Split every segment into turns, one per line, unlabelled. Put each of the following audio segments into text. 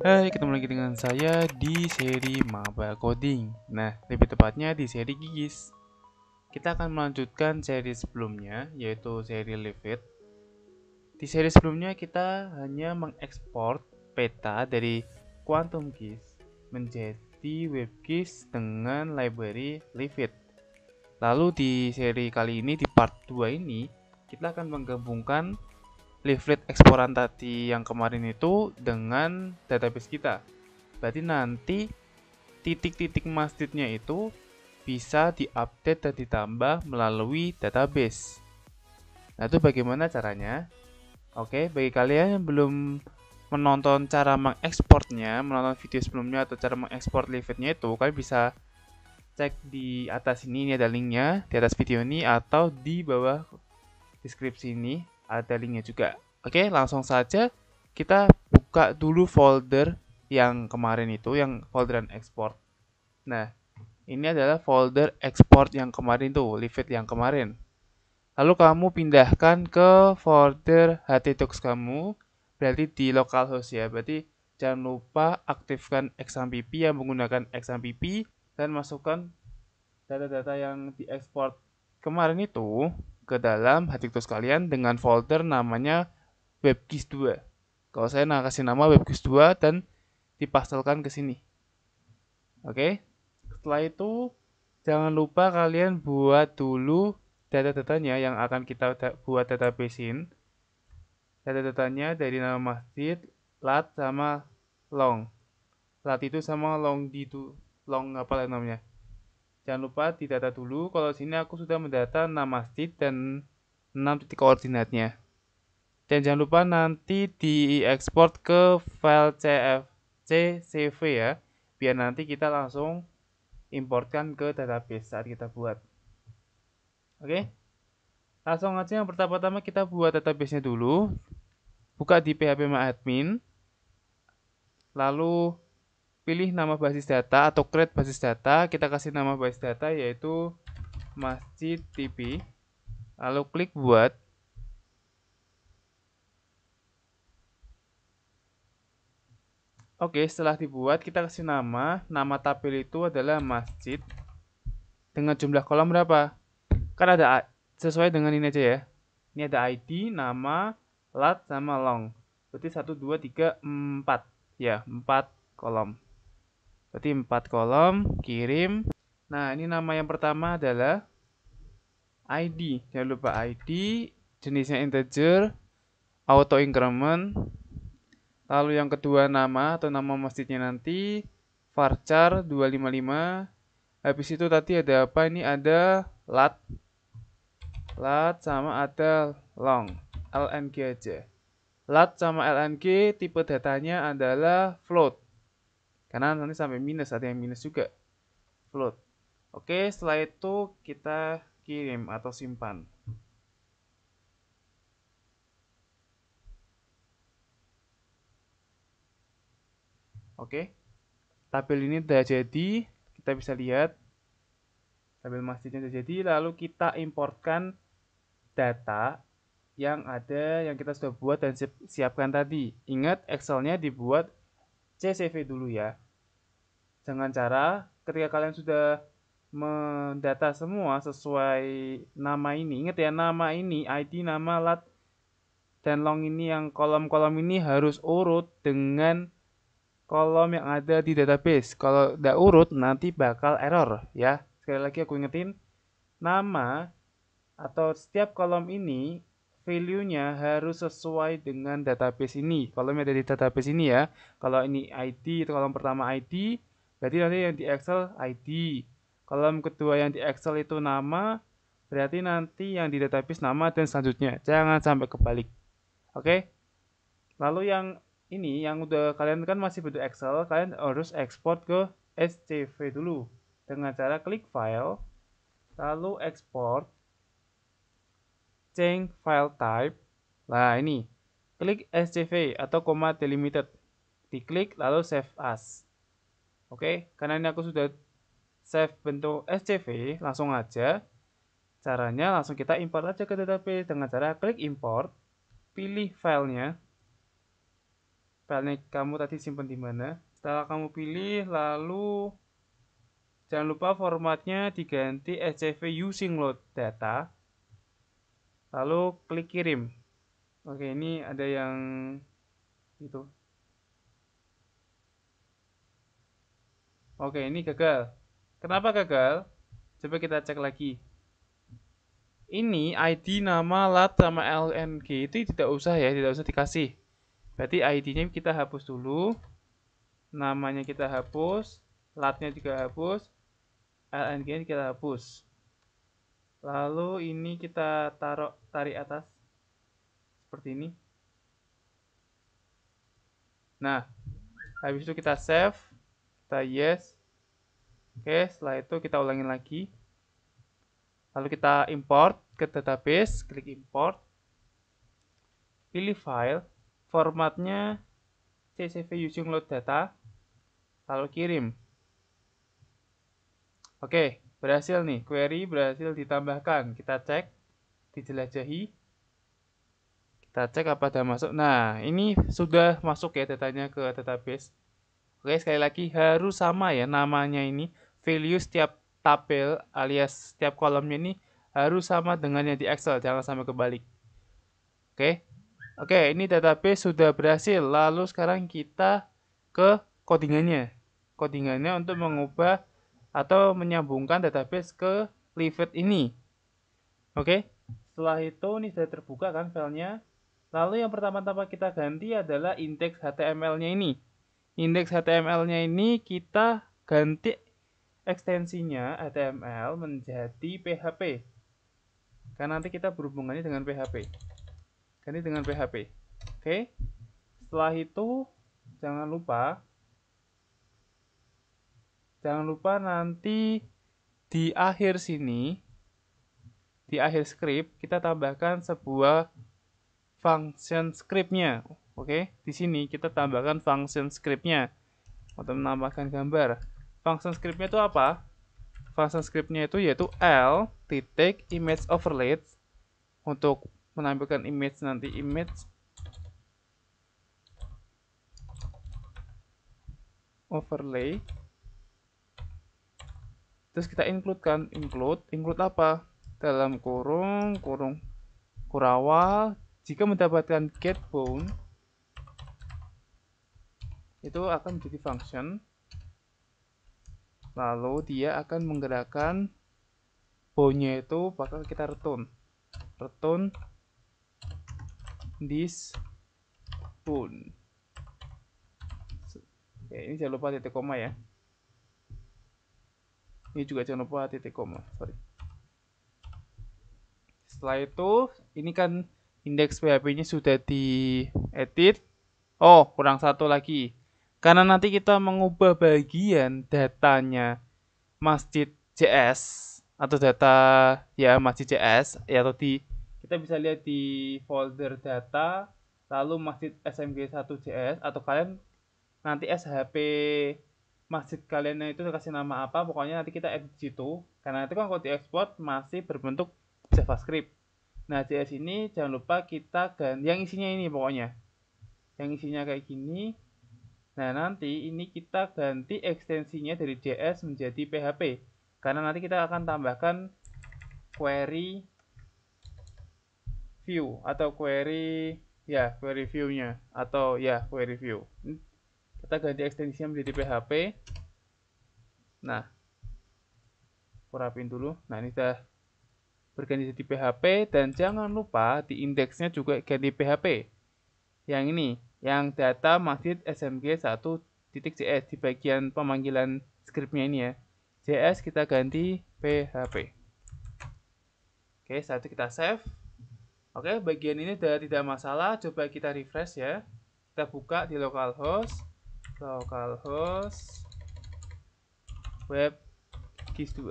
Hai, ketemu lagi dengan saya di seri Maba Coding. Nah, lebih tepatnya di seri Gigis. Kita akan melanjutkan seri sebelumnya, yaitu seri Live It. Di seri sebelumnya kita hanya mengekspor peta dari Quantum Keys menjadi WebGIS dengan library Live It. Lalu di seri kali ini, di part 2 ini, kita akan menggabungkan leaflet eksporan tadi yang kemarin itu dengan database kita. Berarti nanti titik-titik masjidnya itu bisa diupdate dan ditambah melalui database. Nah, itu bagaimana caranya? Oke, bagi kalian yang belum menonton cara mengekspornya, menonton video sebelumnya atau cara mengekspor leafletnya itu, kalian bisa cek di atas ini ada linknya, di atas video ini atau di bawah deskripsi ini ada linknya juga. Oke, langsung saja kita buka dulu folder yang kemarin itu, yang folderan export. Nah, ini adalah folder export yang kemarin tuh, Live It yang kemarin. Lalu kamu pindahkan ke folder htdocs kamu, berarti di localhost ya. Berarti jangan lupa aktifkan XAMPP yang menggunakan XAMPP dan masukkan data-data yang diekspor kemarin itu ke dalam htdocs kalian dengan folder namanya WebGIS 2. Kalau saya kasih nama WebGIS 2 dan dipastelkan ke sini. Oke. Setelah itu jangan lupa kalian buat dulu data-datanya yang akan kita buat databasein. Data-datanya dari nama masjid, lat sama long. Lat itu sama long itu long apa namanya. Jangan lupa didata dulu. Kalau sini aku sudah mendata 6 masjid dan 6 titik koordinatnya. Dan jangan lupa nanti diekspor ke file CSV ya, biar nanti kita langsung importkan ke database saat kita buat. Oke, langsung aja yang pertama-tama kita buat database-nya dulu. Buka di phpMyAdmin, lalu pilih nama basis data atau create basis data. Kita kasih nama basis data yaitu Masjid TV. Lalu klik buat. Oke, setelah dibuat kita kasih nama tabel itu adalah masjid dengan jumlah kolom berapa? Kan ada sesuai dengan ini aja ya. Ini ada ID, nama, lat, sama long. Berarti 1, 2, 3, 4. Ya, 4 kolom. Berarti 4 kolom, kirim. Nah, ini nama yang pertama adalah ID. Jangan lupa ID, jenisnya integer, auto increment. Lalu yang kedua nama atau nama masjidnya nanti varchar 255. Habis itu tadi ada apa? Ini ada lat sama ada long, lng aja. Lat sama lng tipe datanya adalah float. Karena nanti sampai minus, ada yang minus juga. Float. Oke, setelah itu kita kirim atau simpan. Oke. Tabel ini sudah jadi, kita bisa lihat tabel masjidnya sudah jadi, lalu kita importkan data yang ada yang kita sudah buat dan siapkan tadi. Ingat Excelnya dibuat CSV dulu ya. Dengan cara ketika kalian sudah mendata semua sesuai nama ini, ingat ya nama ini, ID, nama, lat, dan long ini yang kolom-kolom ini harus urut dengan kolom yang ada di database. Kalau tidak urut nanti bakal error ya. Sekali lagi aku ingetin, nama atau setiap kolom ini value-nya harus sesuai dengan database ini. Kolomnya ada di database ini ya. Kalau ini ID, itu kolom pertama ID, berarti nanti yang di Excel ID. Kolom kedua yang di Excel itu nama, berarti nanti yang di database nama dan selanjutnya. Jangan sampai kebalik. Oke? Lalu yang ini yang udah kalian kan masih bentuk Excel, kalian harus ekspor ke SCV dulu dengan cara klik file, lalu export, change file type. Nah ini, klik SCV atau comma delimited, diklik lalu save as. Oke, karena ini aku sudah save bentuk SCV, langsung aja. Caranya langsung kita import aja ke database dengan cara klik import, pilih filenya. filenya kamu tadi simpan di mana. Setelah kamu pilih, lalu jangan lupa formatnya diganti SCV using load data. Lalu klik kirim. Oke, ini ada yang itu. Oke, ini gagal. Kenapa gagal? Coba kita cek lagi. Ini ID, nama, lat, sama LNG itu tidak usah ya, tidak usah dikasih. Berarti ID-nya kita hapus dulu. Namanya kita hapus, latnya juga hapus, LNG-nya kita hapus. Lalu ini kita tarik atas seperti ini. Nah, habis itu kita save, kita yes. Oke, setelah itu kita ulangin lagi. Lalu kita import ke database, klik import. Pilih file, formatnya CSV using load data, lalu kirim. Oke, berhasil nih, query berhasil ditambahkan. Kita cek, dijelajahi. Kita cek apa sudah masuk. Nah, ini sudah masuk ya datanya ke database. Oke, sekali lagi harus sama ya namanya ini. Value setiap tabel alias setiap kolomnya ini harus sama dengan yang di Excel, jangan sampai kebalik. Oke. Oke, ini database sudah berhasil. Lalu sekarang kita ke codingannya. Codingannya untuk mengubah atau menyambungkan database ke Livet ini. Oke. Setelah itu ini sudah terbuka kan filenya. Lalu yang pertama-tama kita ganti adalah indeks HTML-nya ini. Indeks HTML-nya ini kita ganti ekstensinya HTML menjadi PHP. Karena nanti kita berhubungannya dengan PHP. Ganti dengan PHP. Oke. Setelah itu jangan lupa nanti di akhir sini, di akhir script kita tambahkan sebuah function scriptnya. Oke, di sini kita tambahkan function scriptnya untuk menambahkan gambar. Function scriptnya itu apa? Function scriptnya itu yaitu L titik image overlay untuk menampilkan image nanti image overlay. Terus kita include apa? Dalam kurung kurawal. Jika mendapatkan get bound, itu akan menjadi function. Lalu dia akan menggerakkan boundnya itu bakal kita return this bound. Oke, ini jangan lupa titik koma ya. Ini juga jangan lupa titik koma, sorry. Setelah itu, ini kan indeks PHP-nya sudah diedit. Oh, kurang satu lagi. Karena nanti kita mengubah bagian datanya masjid JS atau data ya masjid JS ya, atau kita bisa lihat di folder data lalu masjid SMG1 JS, atau kalian nanti SHP masjid kalian itu kasih nama apa, pokoknya nanti kita edit situ. Karena itu kan kalau diekspor masih berbentuk JavaScript. Nah, JS ini jangan lupa kita ganti yang isinya ini, pokoknya yang isinya kayak gini. Nah, nanti ini kita ganti ekstensinya dari JS menjadi PHP. Karena nanti kita akan tambahkan query view atau query view-nya atau query view. Kita ganti ekstensinya menjadi PHP. Nah, aku rapin dulu. Nah, ini sudah berganti jadi PHP, dan jangan lupa di indeksnya juga ganti PHP. Yang ini, yang data masjid SMG1.js di bagian pemanggilan scriptnya ini ya. JS kita ganti PHP. Oke, saat itu kita save. Oke, bagian ini sudah tidak masalah. Coba kita refresh ya. Kita buka di localhost web GIS 2.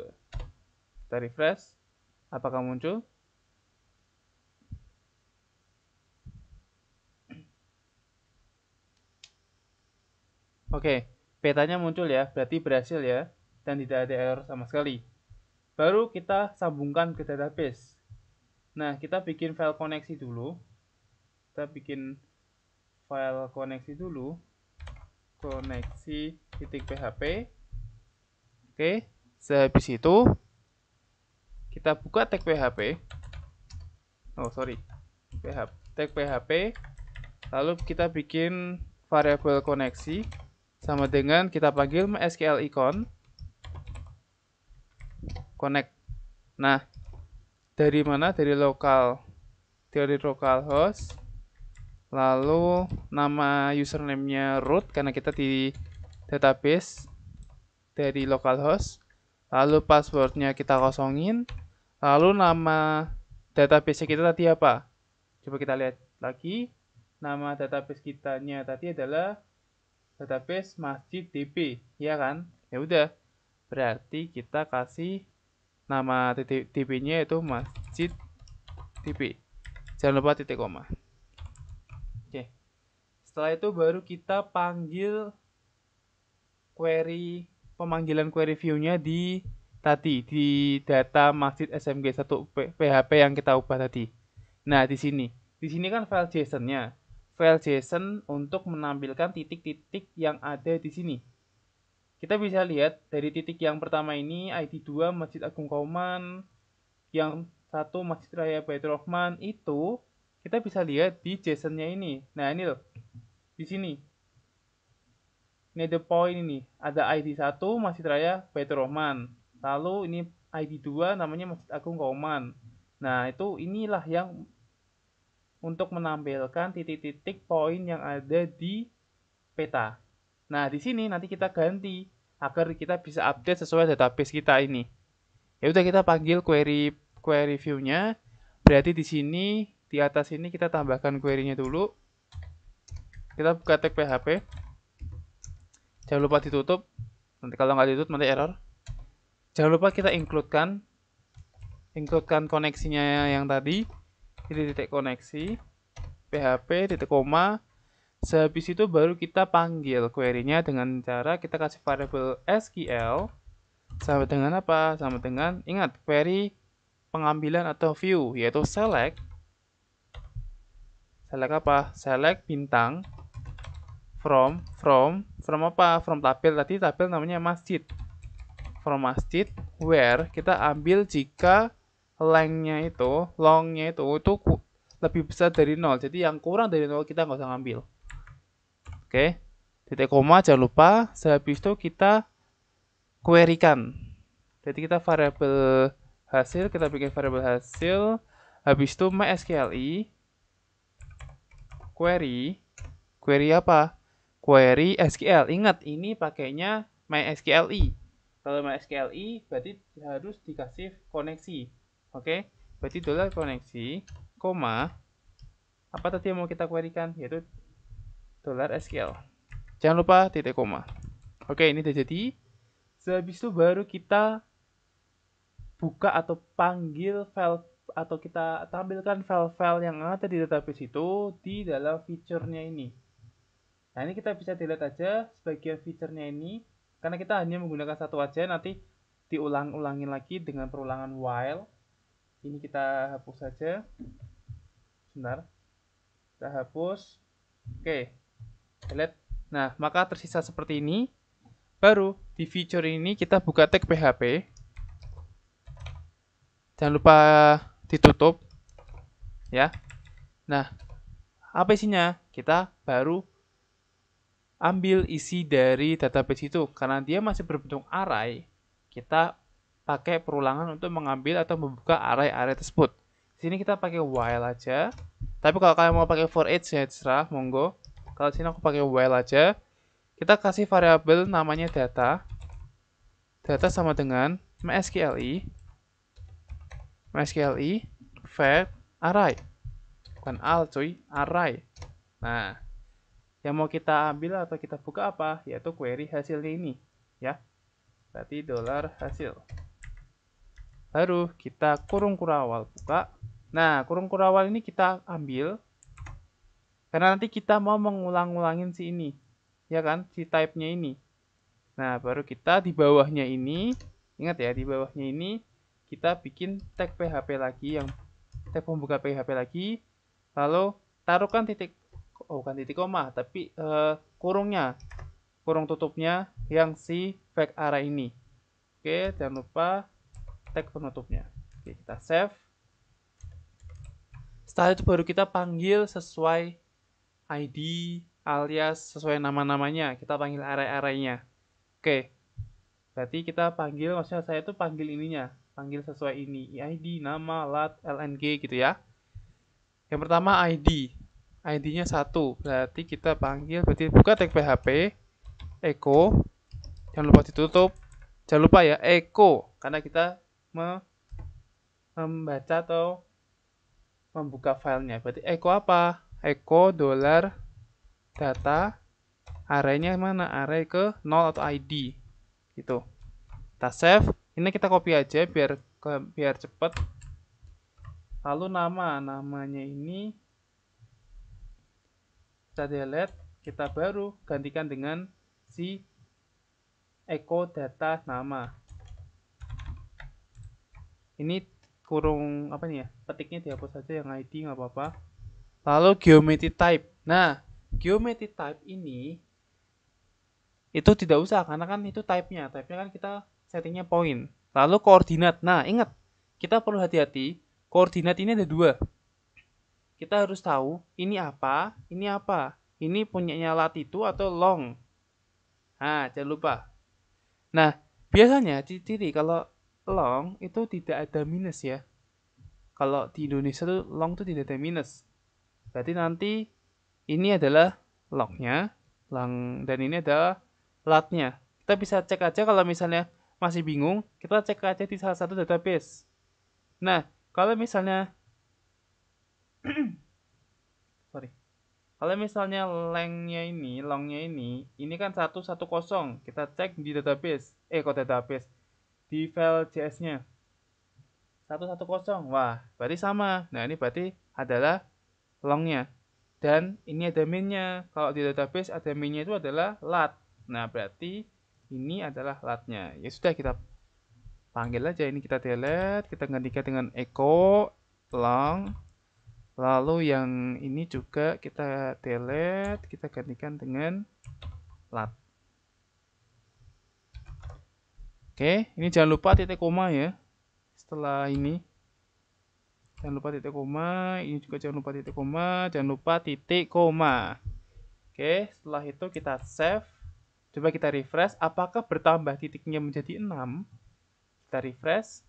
Kita refresh. Apakah muncul? Oke, petanya muncul ya, berarti berhasil ya, dan tidak ada error sama sekali. Baru kita sambungkan ke database. Nah, kita bikin file koneksi dulu. Kita bikin file koneksi dulu, koneksi titik php. Oke, sehabis itu kita buka tag php. Tag php. Lalu kita bikin variabel koneksi sama dengan kita panggil MySQL icon connect. Nah, dari mana? Dari localhost. Lalu nama username-nya root karena kita di database dari localhost. Lalu passwordnya kita kosongin. Lalu nama database kita tadi apa? Coba kita lihat lagi. Nama database kitanya tadi adalah database Masjid DB, ya kan? Ya udah. Berarti kita kasih nama DB-nya itu Masjid DB. Jangan lupa titik koma. Oke. Setelah itu baru kita panggil pemanggilan query view-nya di data masjid smg1 php yang kita ubah tadi. Nah, di sini kan file JSON-nya. File JSON untuk menampilkan titik-titik yang ada di sini. Kita bisa lihat dari titik yang pertama ini ID 2 Masjid Agung Kauman, yang 1 Masjid Raya Baitur Rahman, itu kita bisa lihat di JSON-nya ini. Nah, ini loh. Di sini. Ini ada poin ini. Ada ID 1 Masjid Raya Baitur Rahman. Lalu ini ID 2 namanya Masjid Agung Kauman. Nah, inilah yang untuk menampilkan titik-titik poin yang ada di peta. Nah, di sini nanti kita ganti agar kita bisa update sesuai database kita ini. Ya udah, kita panggil query view-nya. Berarti di sini di atas ini kita tambahkan query-nya dulu. Kita buka tag php. Jangan lupa ditutup. Nanti kalau nggak ditutup nanti error. Jangan lupa kita include-kan koneksinya yang tadi. Di titik koneksi php titik koma. Sehabis itu baru kita panggil query-nya dengan cara kita kasih variabel SQL sama dengan apa? Sama dengan, ingat, query pengambilan atau view, yaitu select apa? Select bintang from apa? From tabel, tadi tabel namanya masjid. From masjid where kita ambil jika longnya itu lebih besar dari 0. Jadi yang kurang dari 0 kita nggak usah ngambil. Oke, titik koma, jangan lupa. Sehabis itu kita query-kan. Jadi kita variabel hasil, kita bikin variabel hasil. Habis itu MySQLi query apa? Query SQL. Ingat, ini pakainya MySQLi. Kalau MySQLi berarti harus dikasih koneksi. Oke, berarti $koneksi, koma, apa tadi yang mau kita query-kan? Yaitu $SQL. Jangan lupa titik koma. Oke, ini udah jadi. Sehabis itu baru kita buka atau panggil file atau kita tampilkan file-file yang ada di database itu di dalam feature-nya ini. Nah, ini kita bisa dilihat aja sebagian feature-nya ini. Karena kita hanya menggunakan satu aja, nanti diulang-ulangin lagi dengan perulangan while. Ini kita hapus saja. Sebentar. Kita hapus. Oke. Lihat. Nah, maka tersisa seperti ini. Baru di feature ini kita buka tag php. Jangan lupa ditutup. Ya. Nah, apa isinya? Kita baru ambil isi dari database itu. Karena dia masih berbentuk array, kita pakai perulangan untuk mengambil atau membuka array-array tersebut. Di sini kita pakai while aja. Tapi kalau kalian mau pakai for each ya terserah, monggo. Kalau di sini aku pakai while aja. Kita kasih variabel namanya data. Data sama dengan MySQLi fact array. Bukan al cuy, array. Nah, yang mau kita ambil atau kita buka apa? Yaitu query hasilnya ini, ya. Berarti $hasil. Baru kita kurung kurawal buka. Nah, kurung kurawal ini kita ambil karena nanti kita mau mengulang-ulangin si ini, ya kan, si type-nya ini. Nah, baru kita di bawahnya ini, ingat ya, di bawahnya ini kita bikin tag PHP lagi, yang tag pembuka PHP lagi, lalu taruhkan titik bukan titik koma, tapi kurungnya, kurung tutupnya yang si fake array ini. Oke, jangan lupa tag penutupnya. Oke, kita save. Setelah itu baru kita panggil sesuai ID alias sesuai nama-namanya. Kita panggil array-arraynya. Oke, berarti kita panggil, maksudnya saya itu panggil ininya, panggil sesuai ini, ID, nama, lat, lng gitu ya. Yang pertama ID, ID-nya 1, berarti kita panggil, berarti buka tag php, echo, jangan lupa ditutup, jangan lupa ya, echo, karena kita membaca atau membuka filenya. Berarti echo apa? Echo dollar data, arraynya mana? Array ke 0 atau ID gitu. Kita save, ini kita copy aja biar cepet. Lalu namanya ini kita delete, kita baru gantikan dengan si echo data nama. Ini kurung apa nih ya, petiknya dihapus saja, yang ID nggak apa-apa. Lalu geometry type. Nah, geometry type ini itu tidak usah karena kan itu type-nya kan kita settingnya point. Lalu koordinat. Nah, ingat, kita perlu hati-hati, koordinat ini ada 2. Kita harus tahu ini apa, ini apa. Ini punyanya latitude atau long. Nah, jangan lupa. Nah, biasanya ciri kalau long itu tidak ada minus ya. Kalau di Indonesia tuh long tuh tidak ada minus. Berarti nanti ini adalah longnya, dan ini adalah latnya. Kita bisa cek aja kalau misalnya masih bingung, kita cek aja di salah satu database. Nah, kalau misalnya sorry. Kalau misalnya longnya ini kan 110. Kita cek di database. Kok database? Di file JS-nya. 110. Wah, berarti sama. Nah, ini berarti adalah longnya. Dan ini ada min-nya. Kalau di database ada min-nya itu adalah lat. Nah, berarti ini adalah latnya. Ya sudah, kita panggil aja. Ini kita delete, kita gantikan dengan echo long. Lalu yang ini juga kita delete, kita gantikan dengan lat. Oke, ini jangan lupa titik koma ya. Setelah ini jangan lupa titik koma, ini juga jangan lupa titik koma, jangan lupa titik koma. Oke, setelah itu kita save. Coba kita refresh, apakah bertambah titiknya menjadi 6? Kita refresh.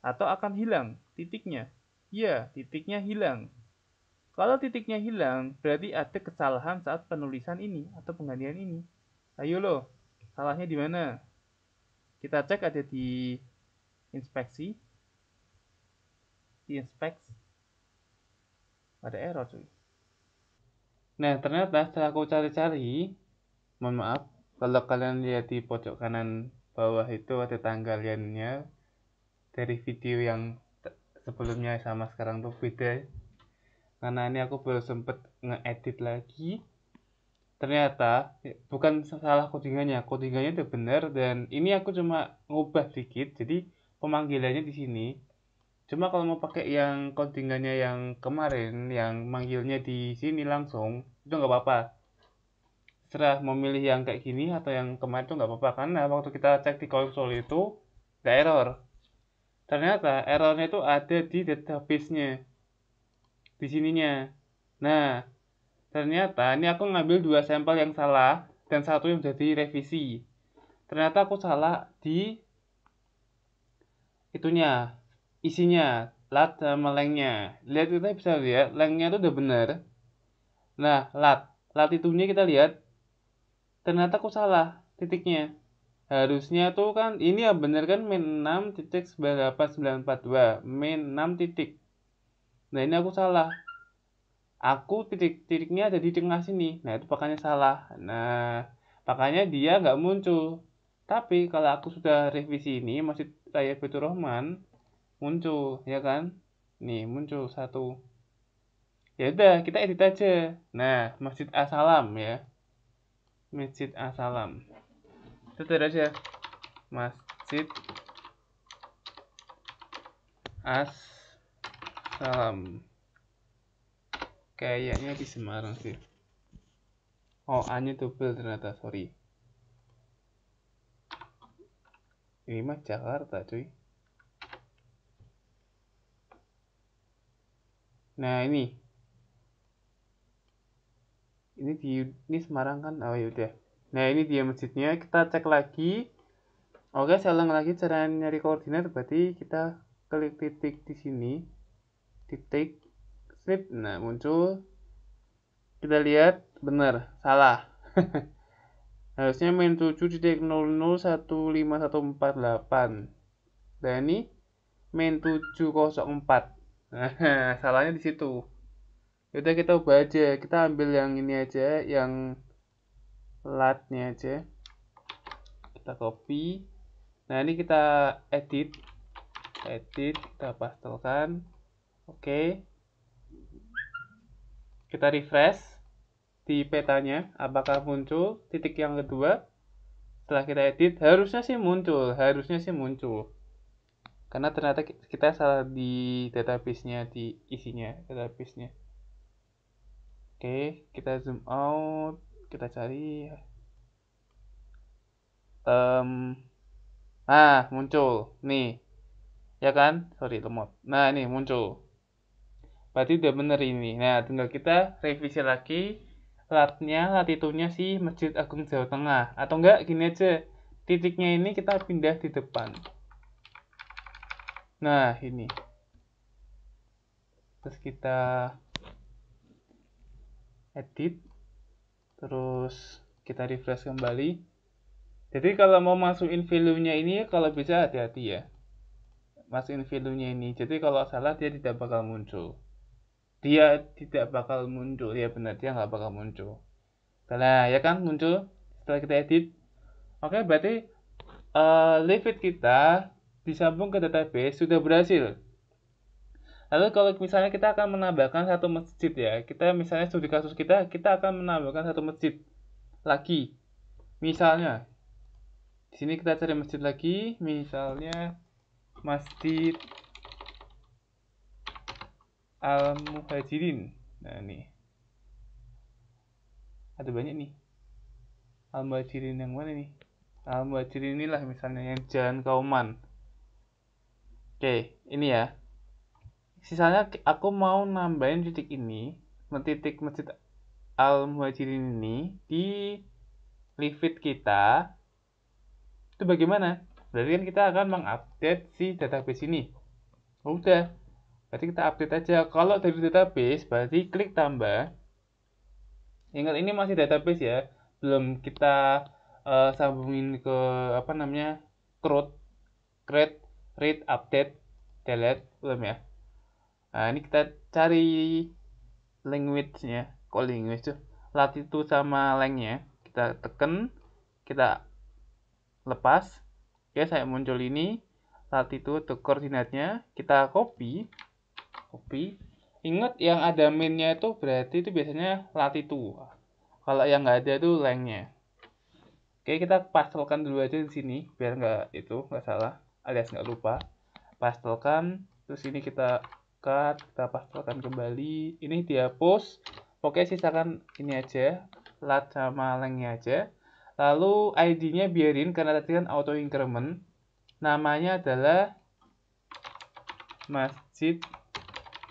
Atau akan hilang titiknya? Iya, titiknya hilang. Kalau titiknya hilang, berarti ada kesalahan saat penulisan ini atau penggantian ini. Ayo loh, salahnya di mana? Kita cek ada di inspeksi. Di inspect. Ada error cuy. Nah, ternyata setelah aku cari-cari, mohon maaf, kalau kalian lihat di pojok kanan bawah itu ada tanggalannya dari video yang sebelumnya sama sekarang tuh beda. Karena ini aku baru sempet ngeedit lagi. Ternyata bukan salah codingannya udah bener, dan ini aku cuma ngubah dikit, jadi pemanggilannya di sini. Cuma kalau mau pakai yang codingannya yang kemarin, yang manggilnya di sini langsung, itu nggak apa-apa. Serah mau milih yang kayak gini atau yang kemarin itu nggak apa-apa, karena waktu kita cek di konsol itu nggak error. Ternyata errornya itu ada di database-nya, di sininya. Nah, ternyata ini aku ngambil 2 sampel yang salah dan satu yang jadi revisi. Ternyata aku salah di itunya, isinya, lat sama lengthnya. Lihat, kita bisa lihat lengthnya itu udah bener. Nah, latitude-nya kita lihat, ternyata aku salah titiknya. Harusnya tuh kan ini ya bener kan min 6.98942, min 6 titik. Nah, ini aku salah. Aku titiknya ada di tengah sini. Nah, itu makanya salah. Nah, makanya dia nggak muncul. Tapi kalau aku sudah revisi ini, Masjid Raya Baitur Rahman muncul, ya kan? Nih, muncul satu. Ya udah, kita edit aja. Nah, Masjid As-Salam ya. Masjid As-Salam. Itu aja. Masjid As-Salam. Kayaknya di Semarang sih. Oh, A-nya double ternyata, sorry. Ini mah Jakarta, cuy. Nah, ini Semarang kan? Oh ya udah. Nah, ini dia masjidnya. Kita cek lagi. Oke, saya ulang lagi cara nyari koordinat. Berarti kita klik titik di sini. Titik snip. Nah, muncul. Kita lihat benar, salah. Harusnya main 7.00151448. Dan ini main 704. Nah, salahnya di situ. Yaudah kita ubah aja. Kita ambil yang ini aja, yang latnya aja. Kita copy. Nah, ini kita edit. Kita pastelkan. Oke. Kita refresh di petanya. Apakah muncul titik yang kedua? Setelah kita edit, harusnya sih muncul. Karena ternyata kita salah di database-nya, di isinya database-nya. Oke, kita zoom out, kita cari. Muncul. Nih. Ya kan? Sorry, lemot. Nah, ini muncul. Berarti udah bener ini. Nah, tinggal kita revisi lagi latitunya si Masjid Agung Jawa Tengah. Atau enggak, gini aja. Titiknya ini kita pindah di depan. Nah, ini. Terus kita edit. Terus kita refresh kembali. Jadi kalau mau masukin value-nya ini, kalau bisa hati-hati ya. Masukin value-nya ini. Jadi kalau salah dia tidak bakal muncul. Ya benar, dia nggak bakal muncul. Nah, ya kan muncul setelah kita edit. Oke, berarti live feed kita disambung ke database sudah berhasil. Lalu kalau misalnya kita akan menambahkan satu masjid ya, kita misalnya studi kasus kita akan menambahkan satu masjid lagi. Misalnya, di sini kita cari masjid lagi, misalnya Masjid Al-Muhajirin. Nah, ini ada banyak nih. Al-Muhajirin yang mana nih? Al-Muhajirin inilah misalnya yang Jalan Kauman. Oke, ini ya. Sisanya aku mau nambahin titik ini, titik Masjid Al-Muhajirin ini di live feed kita. Itu bagaimana? Berarti kan kita akan mengupdate si database ini. Udah, berarti kita update aja. Kalau dari database, berarti klik tambah. Ingat ini masih database ya, belum kita sambungin ke apa namanya, create, read, update, delete, belum ya. Nah, ini kita cari language-nya. Kok language tuh? Latitude sama length-nya. Kita tekan, kita lepas. Oke, saya muncul ini. Latitude tuh koordinatnya. Kita copy. Ingat yang ada min-nya itu berarti itu biasanya latitude. Kalau yang nggak ada itu length-nya. Oke, kita pastelkan dulu aja di sini biar nggak salah alias nggak lupa. Pastelkan, terus ini kita cut, kita pastelkan kembali. Ini dihapus. Oke, sisakan ini aja, lat sama lengthnya aja. Lalu ID-nya biarin karena tadi kan auto increment. Namanya adalah Masjid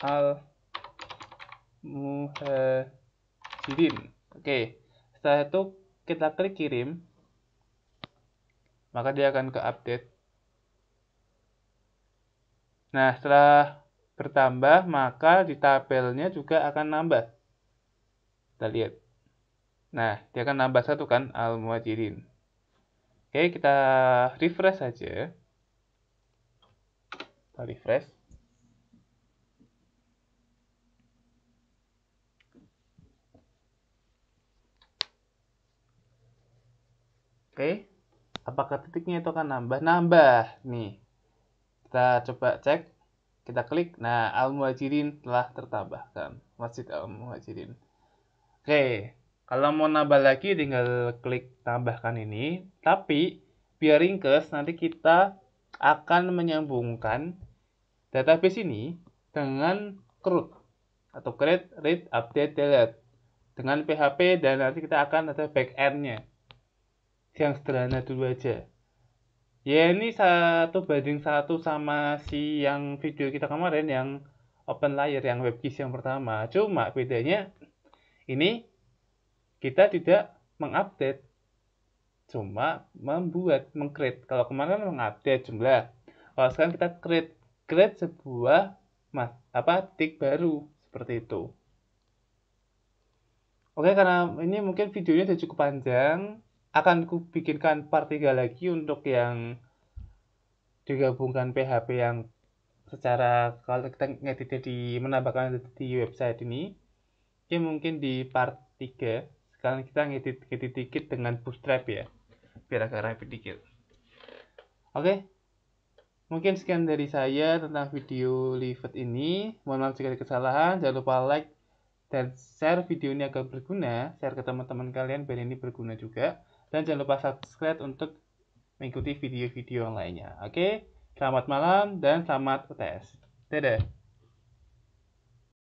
Al-Muhajirin. Oke, setelah itu kita klik kirim. Maka dia akan ke update. Nah, setelah bertambah, maka di tabelnya juga akan nambah. Kita lihat. Nah, dia akan nambah satu kan, Al-Muhajirin. Oke, kita refresh saja. Kita refresh. Oke, apakah titiknya itu akan nambah? Nambah. Nih, kita coba cek. Kita klik. Nah, Al-Muhajirin telah tertambahkan. Masjid Al-Muhajirin. Oke, kalau mau nambah lagi tinggal klik tambahkan ini. Tapi, biar ringkes, nanti kita akan menyambungkan database ini dengan CRUD atau create, read, update, delete dengan PHP, dan nanti kita akan ada backend-nya yang sederhana dulu aja. Ya ini 1:1 sama si yang video kita kemarin yang open layer, yang WebGIS yang pertama. Cuma bedanya ini kita tidak mengupdate, cuma mengcreate. Kalau kemarin mengupdate jumlah, kalau sekarang kita create sebuah titik baru seperti itu. Oke, karena ini mungkin videonya sudah cukup panjang, akan ku bikinkan part 3 lagi untuk yang digabungkan PHP yang secara kalau kita ngeditnya menambahkan di website ini. Oke, mungkin di part 3 sekarang kita ngedit dikit dengan Bootstrap ya, biar agak rapi dikit. Oke, mungkin sekian dari saya tentang video Livet ini. Mohon maaf jika ada kesalahan. Jangan lupa like dan share video ini agar berguna, share ke teman-teman kalian biar ini berguna juga. Dan jangan lupa subscribe untuk mengikuti video-video yang lainnya. Oke, selamat malam dan selamat UTS. Dadah.